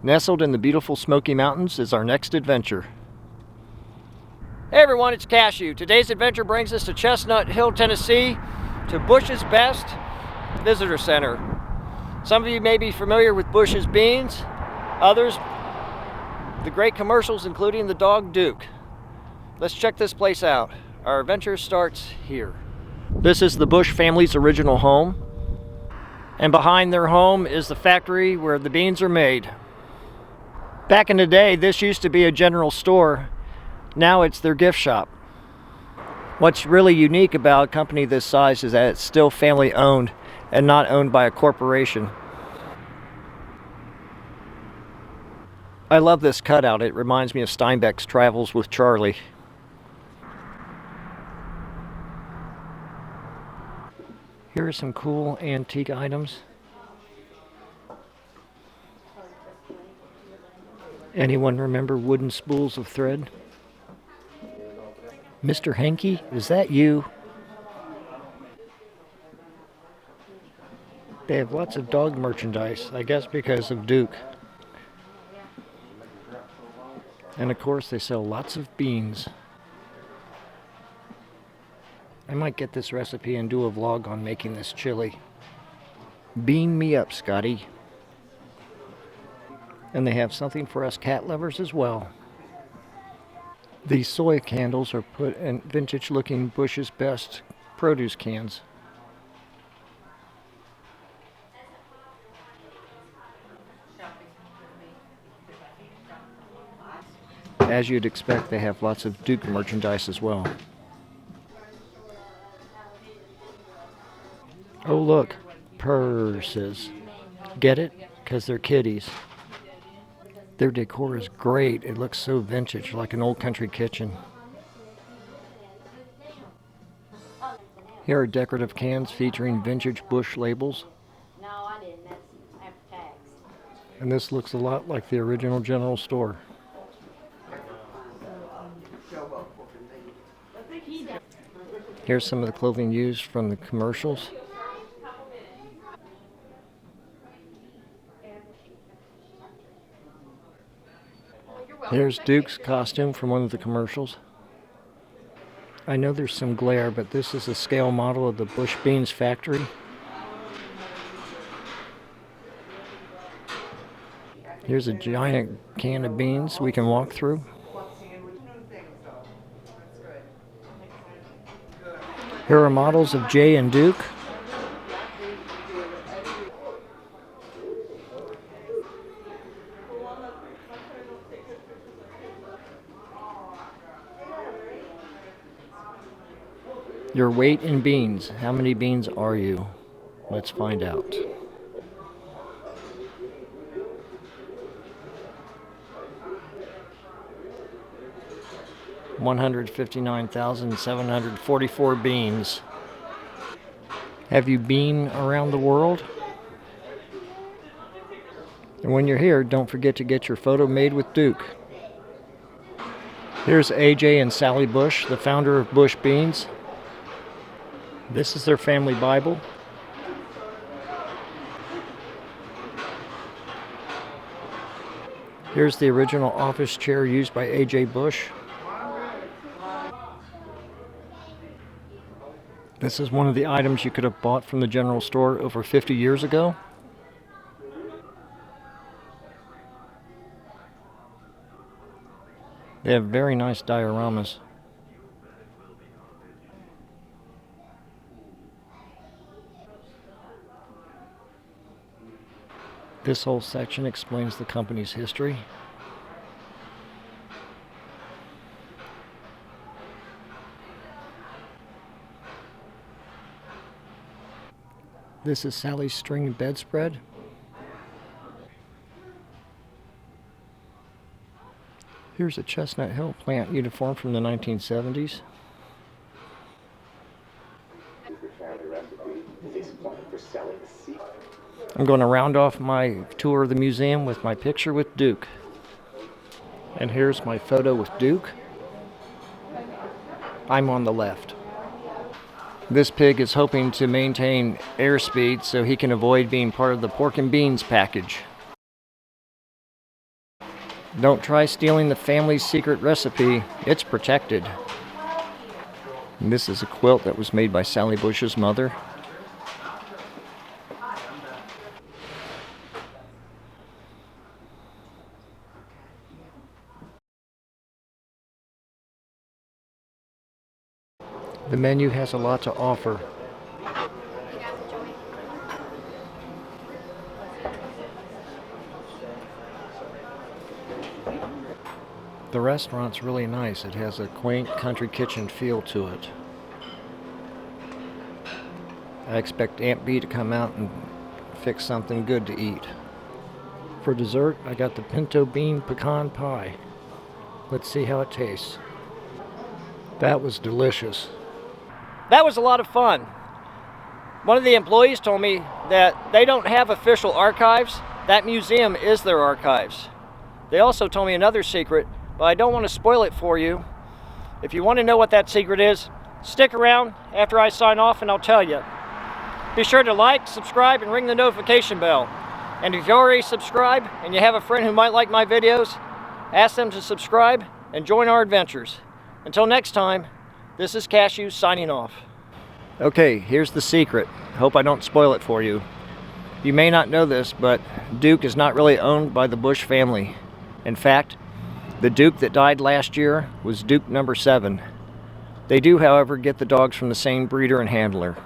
Nestled in the beautiful Smoky Mountains is our next adventure. Hey everyone, it's Cashew. Today's adventure brings us to Chestnut Hill, Tennessee, to Bush's Best Visitor Center. Some of you may be familiar with Bush's beans, others the great commercials including the dog Duke. Let's check this place out. Our adventure starts here. This is the Bush family's original home, and behind their home is the factory where the beans are made. Back in the day, this used to be a general store. Now it's their gift shop. What's really unique about a company this size is that it's still family owned and not owned by a corporation. I love this cutout. It reminds me of Steinbeck's Travels with Charlie. Here are some cool antique items. Anyone remember wooden spools of thread? Mr. Hanky, is that you? They have lots of dog merchandise, I guess because of Duke. And of course they sell lots of beans. I might get this recipe and do a vlog on making this chili. Bean me up, Scotty. And they have something for us cat lovers as well. These soy candles are put in vintage looking Bush's Best produce cans. As you'd expect, they have lots of Duke merchandise as well. Oh look, purses. Get it? Because they're kitties. Their decor is great. It looks so vintage, like an old country kitchen. Here are decorative cans featuring vintage Bush labels. No, I didn't. That's after tax. And this looks a lot like the original general store. Here's some of the clothing used from the commercials. Here's Duke's costume from one of the commercials. I know there's some glare, but this is a scale model of the Bush Beans factory. Here's a giant can of beans we can walk through. Here are models of Jay and Duke. Your weight in beans. How many beans are you? Let's find out. $159,744 beans. Have you been around the world? And when you're here, don't forget to get your photo made with Duke. Here's AJ and Sally Bush, the founder of Bush Beans. This is their family Bible. Here's the original office chair used by A.J. Bush. This is one of the items you could have bought from the general store over 50 years ago. They have very nice dioramas. This whole section explains the company's history. This is Sally's string bedspread. Here's a Chestnut Hill plant uniform from the 1970s. I'm going to round off my tour of the museum with my picture with Duke. And here's my photo with Duke. I'm on the left. This pig is hoping to maintain airspeed so he can avoid being part of the pork and beans package. Don't try stealing the family's secret recipe. It's protected. And this is a quilt that was made by Sally Bush's mother. The menu has a lot to offer. The restaurant's really nice. It has a quaint country kitchen feel to it. I expect Aunt B to come out and fix something good to eat. For dessert, I got the Pinto bean pecan pie. Let's see how it tastes. That was delicious. That was a lot of fun. One of the employees told me that they don't have official archives. That museum is their archives. They also told me another secret, but I don't want to spoil it for you. If you want to know what that secret is, stick around after I sign off and I'll tell you. Be sure to like, subscribe, and ring the notification bell. And if you already subscribed and you have a friend who might like my videos, ask them to subscribe and join our adventures. Until next time, this is Cashew signing off. Okay, here's the secret. Hope I don't spoil it for you. You may not know this, but Duke is not really owned by the Bush family. In fact, the Duke that died last year was Duke number 7. They do, however, get the dogs from the same breeder and handler.